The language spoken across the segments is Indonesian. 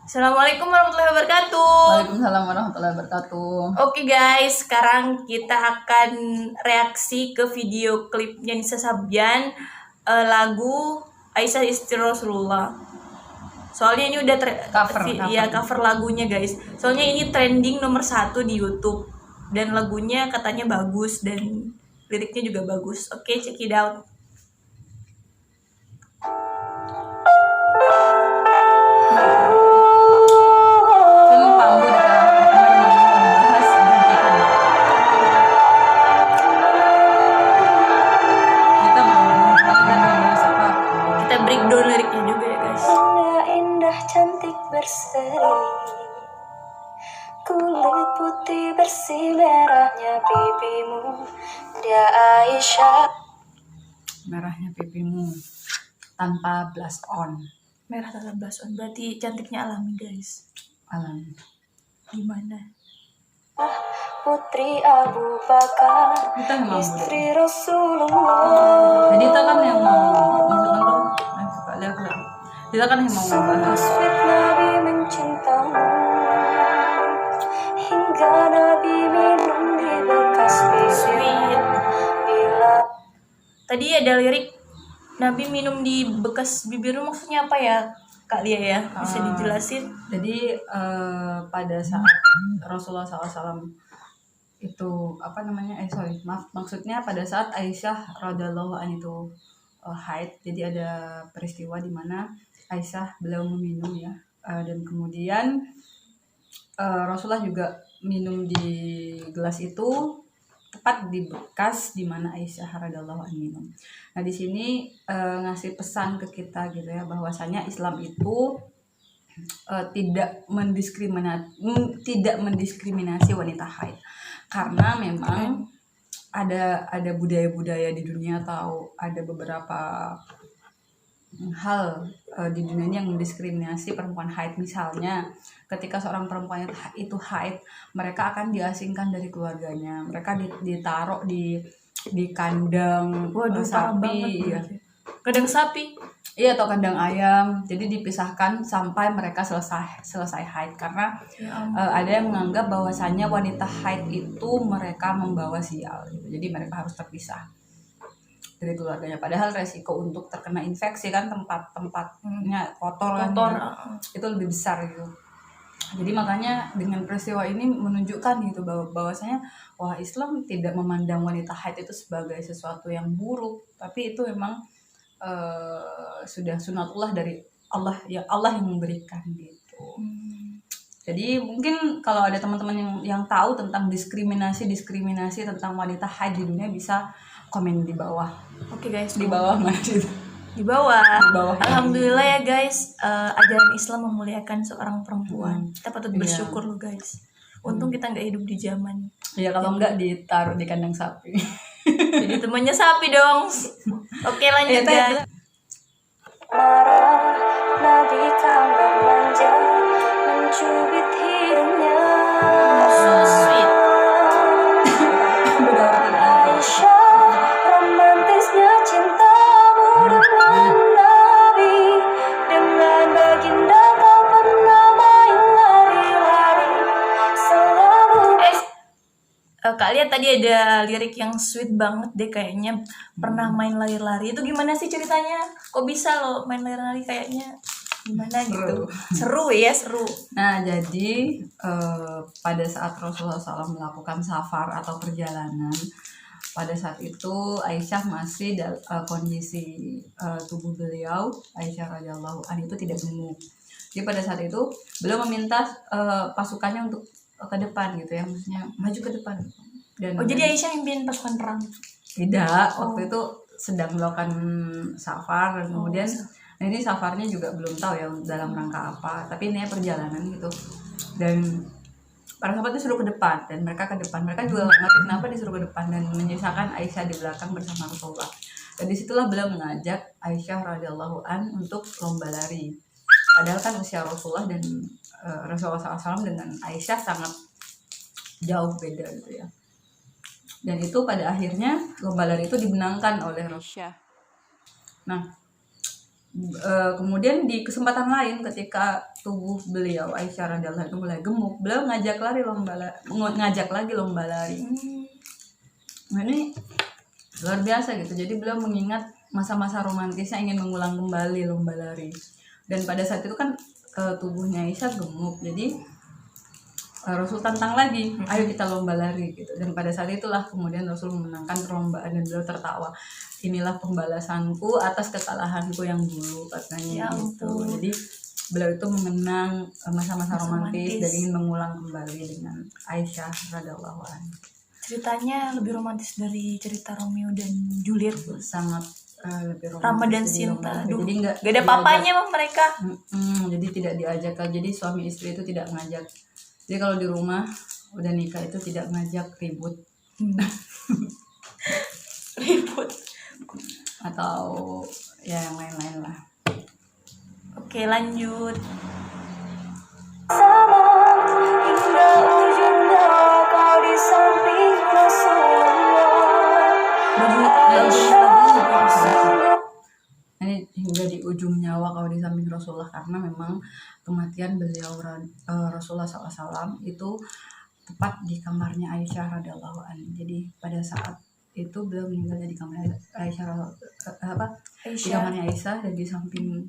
Assalamualaikum warahmatullahi wabarakatuh. Waalaikumsalam warahmatullahi wabarakatuh. Oke guys, sekarang kita akan reaksi ke video klipnya Nisa Sabyan, lagu Aisyah Istri Rasulullah. Soalnya ini udah Cover. cover lagunya guys. Soalnya ini trending nomor 1 di YouTube dan lagunya katanya bagus dan liriknya juga bagus. Oke, check it out. Kita breakdown liriknya juga ya guys. Indah cantik berseri, kulit putih bersih, merahnya pipimu, dia Aisyah. Merahnya pipimu tanpa blush on. Merah tanpa blush on, berarti cantiknya alami guys. Alami. Gimana? Putri Abu Bakar, Kita yang mau istri Rasulullah. Jadi kita kan yang mau maksudnya tuh, suka lihat. Kita kan yang mau membahas. Sweet Nabi mencintamu, hingga Nabi minum di bekas bibir. Bila Tadi ada lirik Nabi minum di bekas bibirmu, maksudnya apa ya Kak Lia ya? Bisa dijelasin? Jadi pada saat Rasulullah SAW itu apa namanya? Maksudnya pada saat Aisyah radhiallahu anha itu haid. Jadi ada peristiwa di mana Aisyah beliau meminum ya, dan kemudian Rasulullah juga minum di gelas itu tepat di bekas di mana Aisyah radhiallahu anha minum. Nah di sini ngasih pesan ke kita gitu ya, bahwasanya Islam itu tidak mendiskriminasi wanita haid, karena memang ada budaya-budaya di dunia atau ada beberapa hal di dunia ini yang mendiskriminasi perempuan haid. Misalnya ketika seorang perempuan itu haid, mereka akan diasingkan dari keluarganya, mereka ditaruh di kandang sapi ya. Kandang sapi? Iya, atau kandang ayam. Jadi dipisahkan sampai mereka selesai haid, karena ada yang menganggap bahwasannya wanita haid itu mereka membawa sial gitu. Jadi mereka harus terpisah dari keluarganya, padahal resiko untuk terkena infeksi kan tempatnya kotor kan ya, itu lebih besar gitu. Jadi makanya dengan peristiwa ini menunjukkan gitu bahwasanya wah, Islam tidak memandang wanita haid itu sebagai sesuatu yang buruk, tapi itu memang sudah sunatullah dari Allah ya, Allah yang memberikan gitu. Jadi mungkin kalau ada teman-teman yang tahu tentang diskriminasi tentang wanita haid di dunia, bisa komen di bawah. Oke guys, di bawah mana itu? Di bawah. bawah. Alhamdulillah ya guys, ajaran Islam memuliakan seorang perempuan. Kita patut bersyukur loh guys. Untung kita nggak hidup di zaman. Iya, kalau nggak ditaruh di kandang sapi. Jadi temannya sapi dong. Oke, lanjut guys. marah, Nabi kamar manja, mencubit hidungnya. So sweet. Aisyah, romantisnya cintamu dengan Nabi, dengan baginda kau pernah main lari-lari selalu. Kak lihat tadi ada lirik yang sweet banget deh kayaknya, pernah main lari-lari. Itu gimana sih ceritanya? Kok bisa lo main lari-lari kayaknya? Gimana gitu? Seru ya, seru. Nah, jadi pada saat Rasulullah SAW melakukan safar atau perjalanan, pada saat itu Aisyah masih kondisi tubuh beliau, Aisyah radhiyallahu anha itu tidak gemuk. Jadi pada saat itu beliau meminta pasukannya untuk ke depan gitu ya, maksudnya maju ke depan. Jadi Aisyah mimpin pasukan perang? Tidak, waktu itu sedang melakukan safar, dan kemudian nah ini safarnya juga belum tahu ya dalam rangka apa, tapi ini perjalanan gitu. Dan para sahabat disuruh ke depan, dan mereka ke depan. Mereka juga nggak ngerti kenapa disuruh ke depan dan menyisakan Aisyah di belakang bersama Rasulullah. Dan disitulah beliau mengajak Aisyah radhiyallahu an untuk lomba lari. Padahal kan usia Rasulullah dan Rasulullah SAW dengan Aisyah sangat jauh beda gitu ya. Dan itu pada akhirnya lomba lari itu dimenangkan oleh Rasulullah. Nah, Kemudian di kesempatan lain ketika tubuh beliau Aisyah radhiyallahu anha mulai gemuk, beliau ngajak lagi lomba lari. Nah, ini luar biasa gitu. Jadi beliau mengingat masa-masa romantisnya, ingin mengulang kembali lomba lari. Dan pada saat itu kan tubuhnya Aisyah gemuk, jadi Rasul tantang lagi, ayo kita lomba lari gitu. Dan pada saat itulah kemudian Rasul memenangkan perlombaan dan beliau tertawa. Inilah pembalasanku atas kekalahanku yang dulu, katanya gitu. Jadi beliau itu mengenang masa-masa romantis dan ingin mengulang kembali dengan Aisyah radhiyallahu anha. Ceritanya lebih romantis dari cerita Romeo dan Juliet. Sangat lebih romantis. Rama dan Sinta. Jadi gak ada papanya mah mereka. Jadi tidak diajak. Jadi suami istri itu tidak ngajak. Jadi kalau di rumah udah nikah itu tidak ngajak ribut. Ribut. Atau ya yang lain-lain lah. Oke, lanjut. Sama hingga ujung nyawa kau di samping Rasulullah. Ini hingga di ujung nyawa kau di samping Rasulullah, karena memang kematian beliau Rasulullah SAW itu tepat di kamarnya Aisyah radhiyallahu anha. Jadi pada saat itu beliau meninggalnya di kamarnya Aisyah, di kamarnya Aisyah, dan di samping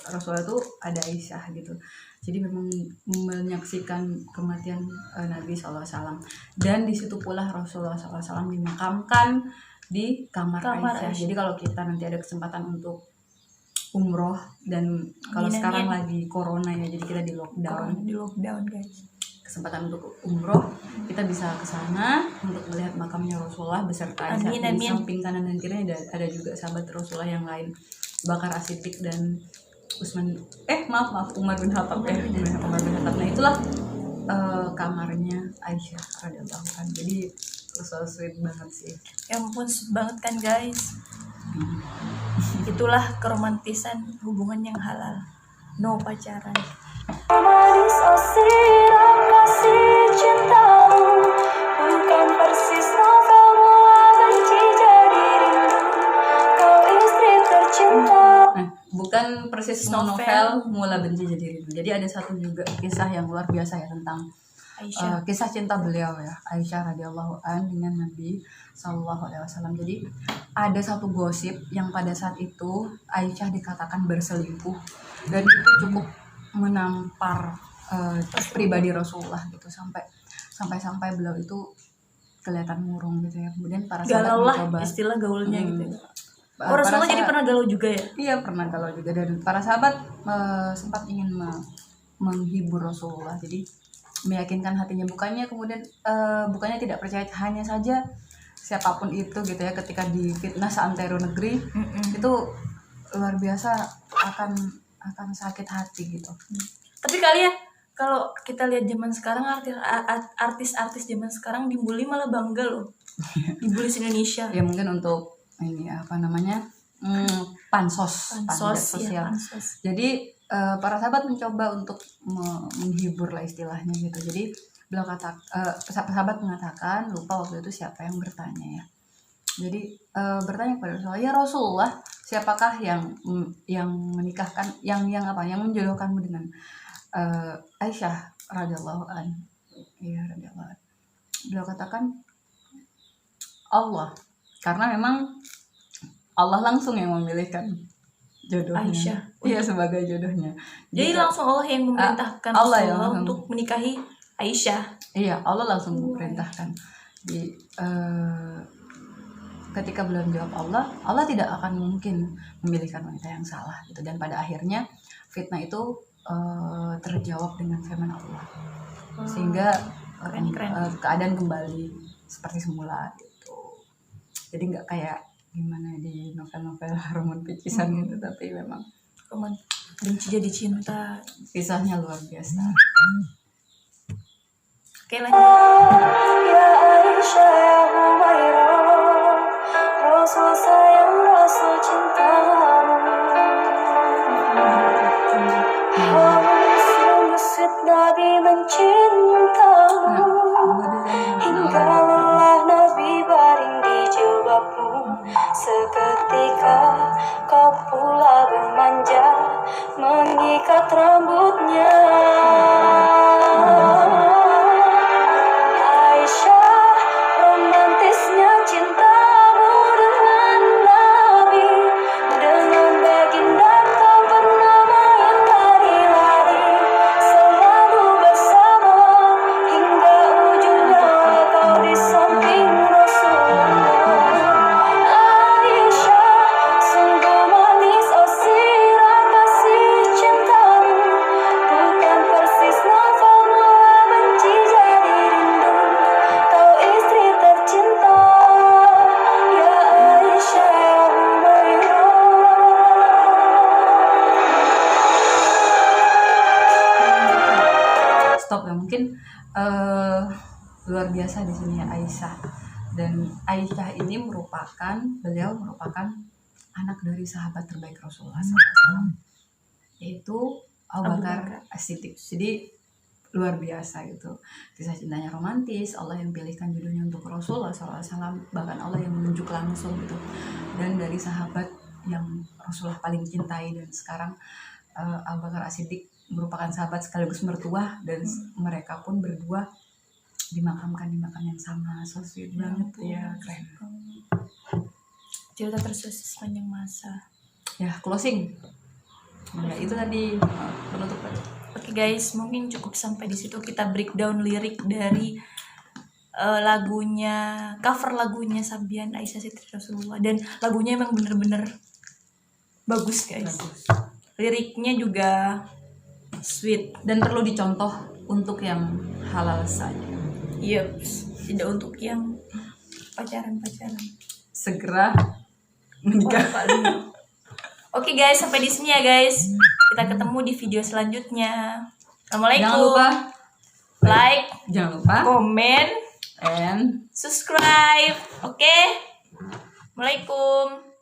Rasulullah itu ada Aisyah gitu. Jadi memang menyaksikan kematian Nabi SAW, dan di situ pula Rasulullah SAW dimakamkan di kamar Aisyah. Jadi kalau kita nanti ada kesempatan untuk umroh, dan kalau sekarang lagi corona ya, jadi kita di lockdown guys. Kesempatan untuk umroh, kita bisa ke sana untuk melihat makamnya Rasulullah beserta Aisyah. Di samping kanan dan kiri ada juga sahabat Rasulullah yang lain, Bakar As-Siddiq dan Umar bin Khattab ya. Umar bin Khattab. Nah itulah kamarnya Aisyah radhiyallahu anha. Jadi so sweet banget sih. Ya ampun, sweet banget kan guys. Itulah keromantisan hubungan yang halal. No pacaran. Manis sirap kasih cintamu, bukan persis novel mula benci jadi rindu. Kau istri tercinta. Bukan persis novel mula benci jadi rindu. Jadi ada satu juga kisah yang luar biasa ya tentang Aisyah. Kisah cinta beliau ya, Aisyah radhiyallahu anha dengan Nabi SAW. Jadi ada satu gosip yang pada saat itu Aisyah dikatakan berselingkuh, dan itu cukup menampar pribadi Rasulullah gitu, sampai beliau itu kelihatan murung gitu ya. Kemudian para sahabat mencoba, istilah gaulnya gitu. Rasulullah jadi pernah galau juga ya? Iya, pernah galau juga, dan para sahabat sempat ingin menghibur Rasulullah, jadi meyakinkan hatinya, bukannya tidak percaya, hanya saja siapapun itu gitu ya, ketika difitnah seantero negeri itu luar biasa akan sakit hati gitu. Tapi kalian kalau kita lihat zaman sekarang, artis-artis zaman sekarang dibully malah bangga loh. Dibully Indonesia. Ya mungkin untuk ini pansos sosial. Ya, pansos. Jadi para sahabat mencoba untuk menghibur lah istilahnya gitu. Jadi beliau sahabat mengatakan, lupa waktu itu siapa yang bertanya ya. Jadi bertanya kepada Rasulullah, ya Rasulullah, siapakah yang menikahkan, yang menjodohkanmu dengan Aisyah radhiyallahu anha? Iya, radhiyallahu anha. Beliau katakan Allah, karena memang Allah langsung yang memilihkan jodohnya. Aisyah. Iya, sebagai jodohnya. Jadi langsung Allah yang memerintahkan Allah Rasulullah untuk menikahi Aisyah. Iya, Allah langsung memerintahkan. Di ketika beliau menjawab Allah tidak akan mungkin memilihkan wanita yang salah gitu. Dan pada akhirnya fitnah itu terjawab dengan firman Allah, sehingga keadaan kembali seperti semula gitu. Jadi nggak kayak gimana di novel-novel romantisan gitu, tapi memang benci jadi cinta. Kisahnya luar biasa. Oke, lanjut. Ya Aisyah ya Humairah, Rasul sayang, Rasul cintamu. Sungguh sweet Nabi mencintamu, hingga lelah Nabi baring di jilbabmu. Seketika kau pulang pun manja mengikat rambutnya. Aisyah, romantisnya cintamu dengan Nabi, dengan baginda kau pernah main lari-lari, selalu bersama hingga ujung nyawa kau di samping Rasulullah. Aisyah, sungguh manis oh sirah kasih cintamu, bukan persis novel mula benci jadi rindu. Kau istri tercinta, ya Aisyah ya Humairah. Stop ya, mungkin luar biasa di sini ya Aisyah. Dan Aisyah ini beliau merupakan anak dari sahabat terbaik Rasulullah SAW, yaitu Abu Bakar As-Siddiq. Jadi luar biasa gitu, kisah cintanya romantis. Allah yang pilihkan judulnya untuk Rasulullah SAW, bahkan Allah yang menunjuk langsung gitu. Dan dari sahabat yang Rasulullah paling cintai, dan sekarang Abu Bakar As-Siddiq merupakan sahabat sekaligus mertua, dan mereka pun berdua dimakamkan di makam yang sama. So sweet banget ya, keren. Cerita tersukses sepanjang masa. Ya, closing. Ya, itu tadi penutup. Oke guys, mungkin cukup sampai di situ kita breakdown lirik dari lagunya, cover lagunya Sabian Aisyah Siti Rasulullah, dan lagunya emang bener-bener bagus guys. Liriknya juga sweet Dan perlu dicontoh untuk yang halal saja. Yups, tidak untuk yang pacaran-pacaran. Segera menikah. Oke guys, sampai di sini ya guys. Kita ketemu di video selanjutnya. Assalamualaikum. Jangan lupa like, jangan lupa komen, and subscribe. Oke. Assalamualaikum.